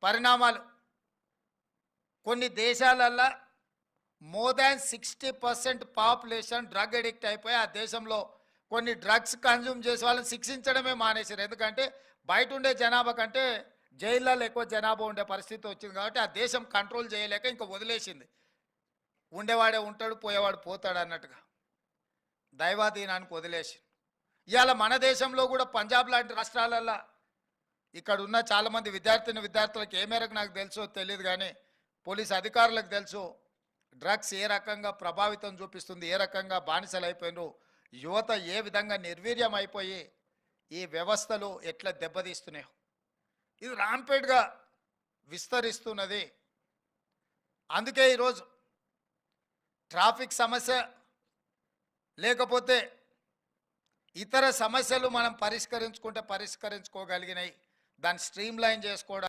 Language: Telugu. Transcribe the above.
పరిణామాలు. కొన్ని దేశాలల్లో more than 60% population drug addict అయిపోయి ఆ దేశంలో కొన్ని డ్రగ్స్ కన్జ్యూమ్ చేసే వాళ్ళని శిక్షించడమే మానేశారు. ఎందుకంటే బయట ఉండే జనాభా కంటే జైళ్ళలో ఎక్కువ జనాభా ఉండే పరిస్థితి వచ్చింది కాబట్టి ఆ దేశం కంట్రోల్ చేయలేక ఇంకా వదిలేసింది. ఉండేవాడే ఉంటాడు, పోయేవాడు పోతాడు అన్నట్టుగా దైవాధీనానికి వదిలేసి ఇవాళ మన దేశంలో కూడా పంజాబ్ లాంటి రాష్ట్రాలల్లో ఇక్కడ ఉన్న చాలామంది విద్యార్థులకు ఏ మేరకు నాకు తెలుసో తెలియదు, కానీ పోలీస్ అధికారులకు తెలుసు డ్రగ్స్ ఏ రకంగా ప్రభావితం చూపిస్తుంది, ఏ రకంగా బానిసలు అయిపోయినారు, యువత ఏ విధంగా నిర్వీర్యం అయిపోయి ఈ వ్యవస్థలు ఎట్లా దెబ్బతీస్తున్నాయో. ఇది రాంపేట్గా విస్తరిస్తున్నది. అందుకే ఈరోజు ట్రాఫిక్ సమస్య లేకపోతే ఇతర సమస్యలు మనం పరిష్కరించుకోగలిగినాయి, దాన్ని స్ట్రీమ్ లైన్ చేసుకోవడం